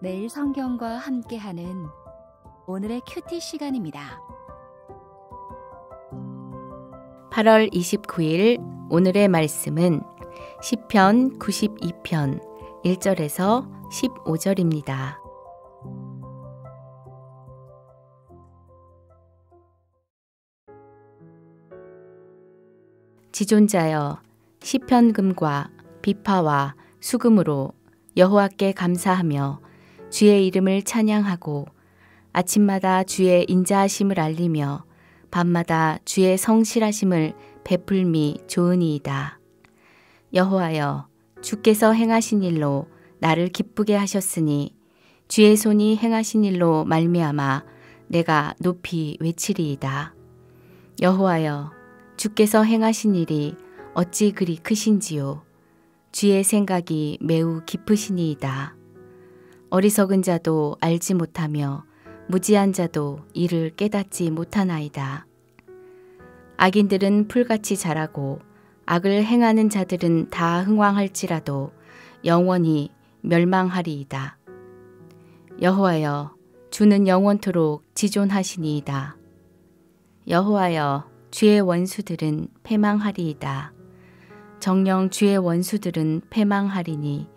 매일 성경과 함께하는 오늘의 큐티 시간입니다. 8월 29일 오늘의 말씀은 시편 92편 1절에서 15절입니다. 지존자여, 시편금과 비파와 수금으로 여호와께 감사하며 주의 이름을 찬양하고 아침마다 주의 인자하심을 알리며 밤마다 주의 성실하심을 베풀미 좋으니이다. 여호와여, 주께서 행하신 일로 나를 기쁘게 하셨으니 주의 손이 행하신 일로 말미암아 내가 높이 외치리이다. 여호와여, 주께서 행하신 일이 어찌 그리 크신지요. 주의 생각이 매우 깊으시니이다. 어리석은 자도 알지 못하며 무지한 자도 이를 깨닫지 못하나이다. 악인들은 풀같이 자라고 악을 행하는 자들은 다 흥왕할지라도 영원히 멸망하리이다. 여호와여, 주는 영원토록 지존하시니이다. 여호와여, 주의 원수들은 패망하리이다. 정녕 주의 원수들은 패망하리니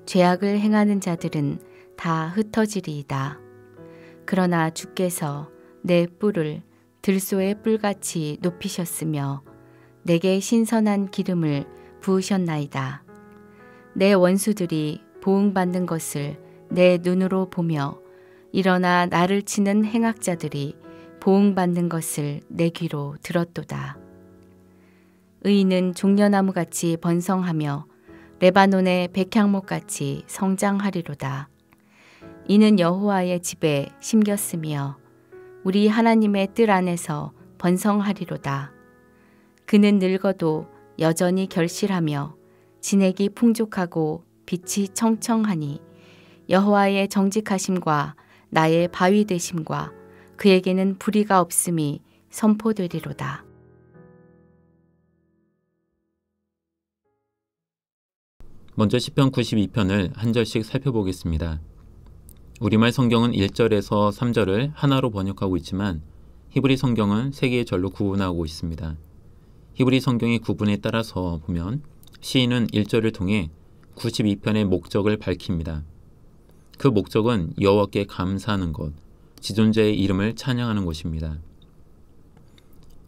죄악을 행하는 자들은 다 흩어지리이다. 그러나 주께서 내 뿔을 들소의 뿔같이 높이셨으며 내게 신선한 기름을 부으셨나이다. 내 원수들이 보응받는 것을 내 눈으로 보며 일어나 나를 치는 행악자들이 보응받는 것을 내 귀로 들었도다. 의인은 종려나무같이 번성하며 레바논의 백향목같이 성장하리로다. 이는 여호와의 집에 심겼으며 우리 하나님의 뜰 안에서 번성하리로다. 그는 늙어도 여전히 결실하며 진액이 풍족하고 빛이 청청하니 여호와의 정직하심과 나의 바위 되심과 그에게는 불의가 없음이 선포되리로다. 먼저 시편 92편을 한 절씩 살펴보겠습니다. 우리말 성경은 1절에서 3절을 하나로 번역하고 있지만 히브리 성경은 3개의 절로 구분하고 있습니다. 히브리 성경의 구분에 따라서 보면 시인은 1절을 통해 92편의 목적을 밝힙니다. 그 목적은 여호와께 감사하는 것, 지존자의 이름을 찬양하는 것입니다.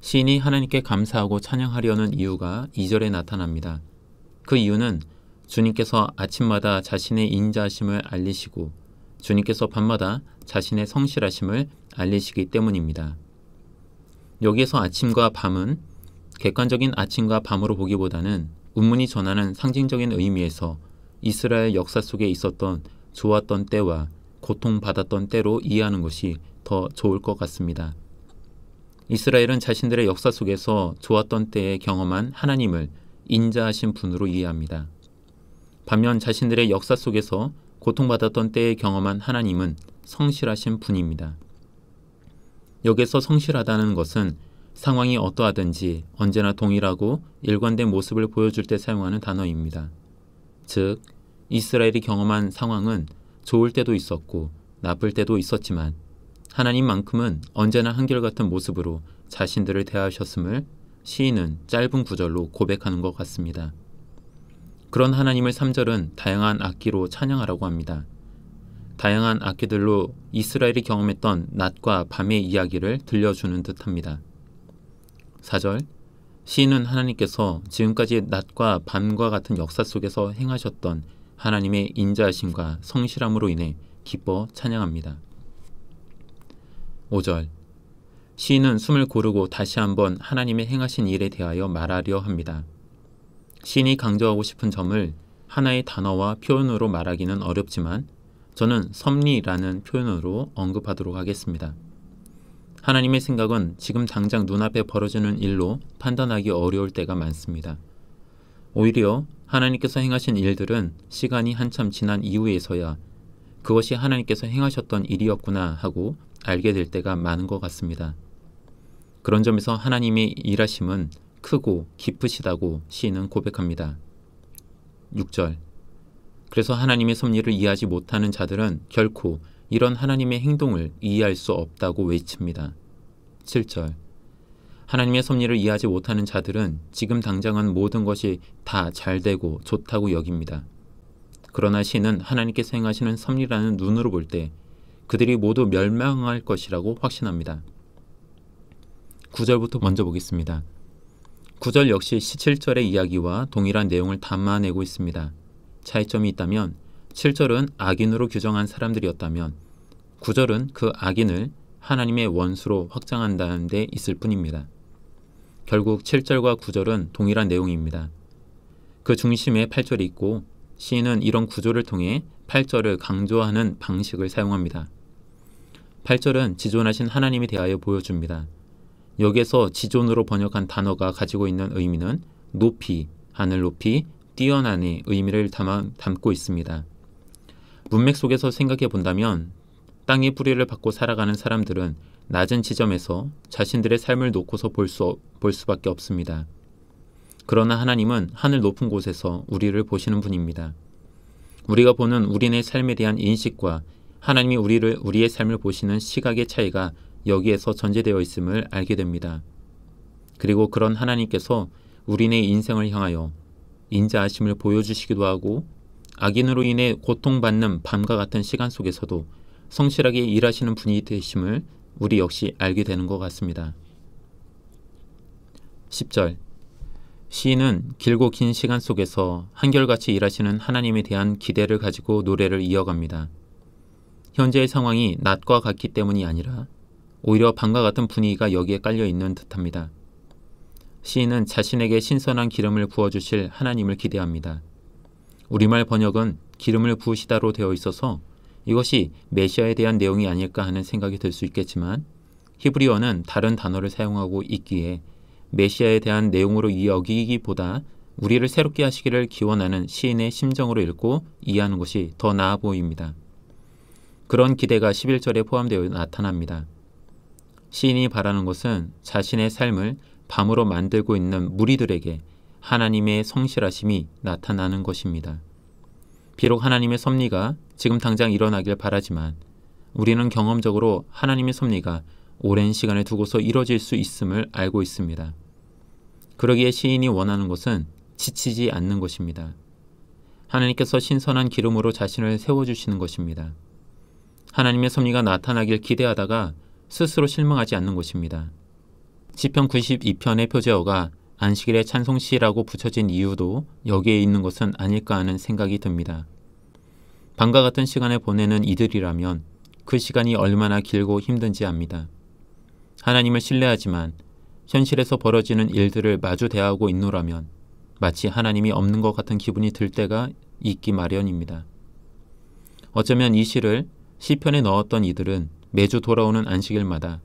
시인이 하나님께 감사하고 찬양하려는 이유가 2절에 나타납니다. 그 이유는 주님께서 아침마다 자신의 인자하심을 알리시고 주님께서 밤마다 자신의 성실하심을 알리시기 때문입니다. 여기에서 아침과 밤은 객관적인 아침과 밤으로 보기보다는 운문이 전하는 상징적인 의미에서 이스라엘 역사 속에 있었던 좋았던 때와 고통받았던 때로 이해하는 것이 더 좋을 것 같습니다. 이스라엘은 자신들의 역사 속에서 좋았던 때에 경험한 하나님을 인자하신 분으로 이해합니다. 반면 자신들의 역사 속에서 고통받았던 때에 경험한 하나님은 성실하신 분입니다. 여기서 성실하다는 것은 상황이 어떠하든지 언제나 동일하고 일관된 모습을 보여줄 때 사용하는 단어입니다. 즉, 이스라엘이 경험한 상황은 좋을 때도 있었고 나쁠 때도 있었지만 하나님만큼은 언제나 한결같은 모습으로 자신들을 대하셨음을 시인은 짧은 구절로 고백하는 것 같습니다. 그런 하나님을 3절은 다양한 악기로 찬양하라고 합니다. 다양한 악기들로 이스라엘이 경험했던 낮과 밤의 이야기를 들려주는 듯합니다. 4절, 시인은 하나님께서 지금까지 낮과 밤과 같은 역사 속에서 행하셨던 하나님의 인자하심과 성실함으로 인해 기뻐 찬양합니다. 5절, 시인은 숨을 고르고 다시 한번 하나님의 행하신 일에 대하여 말하려 합니다. 시인이 강조하고 싶은 점을 하나의 단어와 표현으로 말하기는 어렵지만 저는 섭리라는 표현으로 언급하도록 하겠습니다. 하나님의 생각은 지금 당장 눈앞에 벌어지는 일로 판단하기 어려울 때가 많습니다. 오히려 하나님께서 행하신 일들은 시간이 한참 지난 이후에서야 그것이 하나님께서 행하셨던 일이었구나 하고 알게 될 때가 많은 것 같습니다. 그런 점에서 하나님의 일하심은 크고 깊으시다고 시인은 고백합니다. 6절, 그래서 하나님의 섭리를 이해하지 못하는 자들은 결코 이런 하나님의 행동을 이해할 수 없다고 외칩니다. 7절. 하나님의 섭리를 이해하지 못하는 자들은 지금 당장은 모든 것이 다 잘되고 좋다고 여깁니다. 그러나 시인은 하나님께서 행하시는 섭리라는 눈으로 볼 때 그들이 모두 멸망할 것이라고 확신합니다. 9절부터 먼저 보겠습니다. 9절 역시 17절의 이야기와 동일한 내용을 담아내고 있습니다. 차이점이 있다면 7절은 악인으로 규정한 사람들이었다면 9절은 그 악인을 하나님의 원수로 확장한다는 데 있을 뿐입니다. 결국 7절과 9절은 동일한 내용입니다. 그 중심에 8절이 있고 시인은 이런 구조를 통해 8절을 강조하는 방식을 사용합니다. 8절은 지존하신 하나님에 대하여 보여줍니다. 여기에서 지존으로 번역한 단어가 가지고 있는 의미는 높이, 하늘 높이, 뛰어난의 의미를 담고 있습니다. 문맥 속에서 생각해 본다면 땅의 뿌리를 받고 살아가는 사람들은 낮은 지점에서 자신들의 삶을 놓고서 볼 수밖에 없습니다. 그러나 하나님은 하늘 높은 곳에서 우리를 보시는 분입니다. 우리가 보는 우리네 삶에 대한 인식과 하나님이 우리의 삶을 보시는 시각의 차이가 여기에서 전제되어 있음을 알게 됩니다. 그리고 그런 하나님께서 우리네 인생을 향하여 인자하심을 보여주시기도 하고 악인으로 인해 고통받는 밤과 같은 시간 속에서도 성실하게 일하시는 분이 되심을 우리 역시 알게 되는 것 같습니다. 10절. 시인은 길고 긴 시간 속에서 한결같이 일하시는 하나님에 대한 기대를 가지고 노래를 이어갑니다. 현재의 상황이 낮과 같기 때문이 아니라 오히려 밤과 같은 분위기가 여기에 깔려 있는 듯합니다. 시인은 자신에게 신선한 기름을 부어주실 하나님을 기대합니다. 우리말 번역은 기름을 부으시다로 되어 있어서 이것이 메시아에 대한 내용이 아닐까 하는 생각이 들 수 있겠지만 히브리어는 다른 단어를 사용하고 있기에 메시아에 대한 내용으로 여기기보다 우리를 새롭게 하시기를 기원하는 시인의 심정으로 읽고 이해하는 것이 더 나아 보입니다. 그런 기대가 11절에 포함되어 나타납니다. 시인이 바라는 것은 자신의 삶을 밤으로 만들고 있는 무리들에게 하나님의 성실하심이 나타나는 것입니다. 비록 하나님의 섭리가 지금 당장 일어나길 바라지만 우리는 경험적으로 하나님의 섭리가 오랜 시간을 두고서 이뤄질 수 있음을 알고 있습니다. 그러기에 시인이 원하는 것은 지치지 않는 것입니다. 하나님께서 신선한 기름으로 자신을 세워주시는 것입니다. 하나님의 섭리가 나타나길 기대하다가 스스로 실망하지 않는 것입니다. 시편 92편의 표제어가 안식일의 찬송시라고 붙여진 이유도 여기에 있는 것은 아닐까 하는 생각이 듭니다. 밤과 같은 시간을 보내는 이들이라면 그 시간이 얼마나 길고 힘든지 압니다. 하나님을 신뢰하지만 현실에서 벌어지는 일들을 마주 대하고 있노라면 마치 하나님이 없는 것 같은 기분이 들 때가 있기 마련입니다. 어쩌면 이 시를 시편에 넣었던 이들은 매주 돌아오는 안식일마다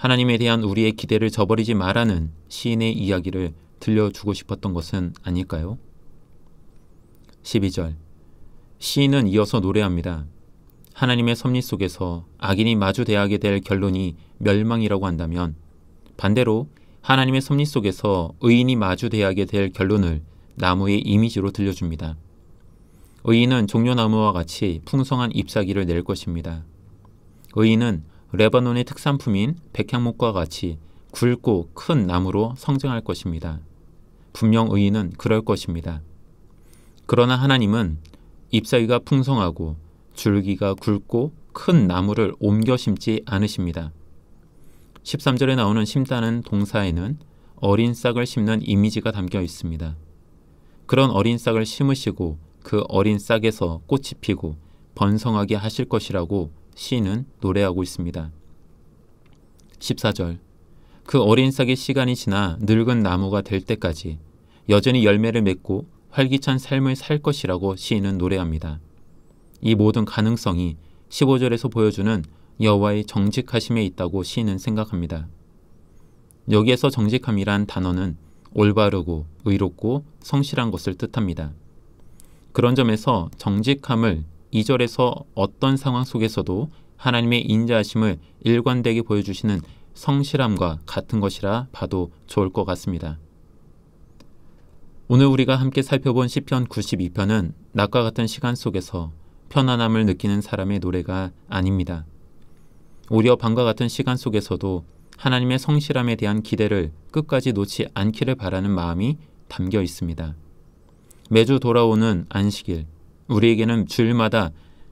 하나님에 대한 우리의 기대를 저버리지 말라는 시인의 이야기를 들려주고 싶었던 것은 아닐까요? 12절. 시인은 이어서 노래합니다. 하나님의 섭리 속에서 악인이 마주 대하게 될 결론이 멸망이라고 한다면 반대로 하나님의 섭리 속에서 의인이 마주 대하게 될 결론을 나무의 이미지로 들려줍니다. 의인은 종려나무와 같이 풍성한 잎사귀를 낼 것입니다. 의인은 레바논의 특산품인 백향목과 같이 굵고 큰 나무로 성장할 것입니다. 분명 의인은 그럴 것입니다. 그러나 하나님은 잎사귀가 풍성하고 줄기가 굵고 큰 나무를 옮겨 심지 않으십니다. 13절에 나오는 심다는 동사에는 어린 싹을 심는 이미지가 담겨 있습니다. 그런 어린 싹을 심으시고 그 어린 싹에서 꽃이 피고 번성하게 하실 것이라고 시인은 노래하고 있습니다. 14절. 그 어린 싹의 시간이 지나 늙은 나무가 될 때까지 여전히 열매를 맺고 활기찬 삶을 살 것이라고 시인은 노래합니다. 이 모든 가능성이 15절에서 보여주는 여호와의 정직하심에 있다고 시인은 생각합니다. 여기에서 정직함이란 단어는 올바르고 의롭고 성실한 것을 뜻합니다. 그런 점에서 정직함을 2절에서 어떤 상황 속에서도 하나님의 인자하심을 일관되게 보여주시는 성실함과 같은 것이라 봐도 좋을 것 같습니다. 오늘 우리가 함께 살펴본 시편 92편은 낮과 같은 시간 속에서 편안함을 느끼는 사람의 노래가 아닙니다. 오히려 밤과 같은 시간 속에서도 하나님의 성실함에 대한 기대를 끝까지 놓지 않기를 바라는 마음이 담겨 있습니다. 매주 돌아오는 안식일, 우리에게는 주일마다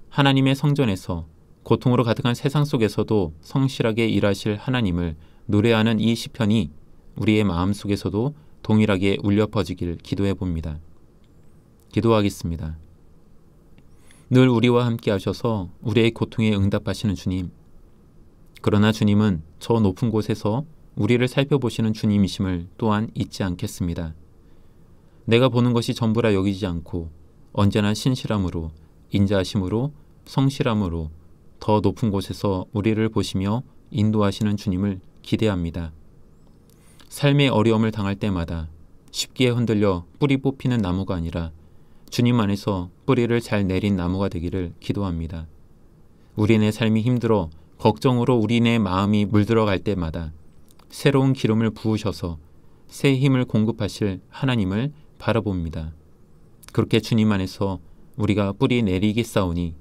하나님의 성전에서 고통으로 가득한 세상 속에서도 성실하게 일하실 하나님을 노래하는 이 시편이 우리의 마음 속에서도 동일하게 울려 퍼지길 기도해 봅니다. 기도하겠습니다. 늘 우리와 함께 하셔서 우리의 고통에 응답하시는 주님, 그러나 주님은 저 높은 곳에서 우리를 살펴보시는 주님이심을 또한 잊지 않겠습니다. 내가 보는 것이 전부라 여기지 않고 언제나 신실함으로, 인자하심으로, 성실함으로 더 높은 곳에서 우리를 보시며 인도하시는 주님을 기대합니다. 삶의 어려움을 당할 때마다 쉽게 흔들려 뿌리 뽑히는 나무가 아니라 주님 안에서 뿌리를 잘 내린 나무가 되기를 기도합니다. 우리네 삶이 힘들어 걱정으로 우리네 마음이 물들어갈 때마다 새로운 기름을 부으셔서 새 힘을 공급하실 하나님을 바라봅니다. 그렇게 주님 안에서 우리가 뿌리 내리겠사오니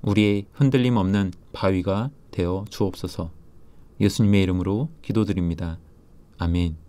우리의 흔들림 없는 바위가 되어 주옵소서. 예수님의 이름으로 기도드립니다. 아멘.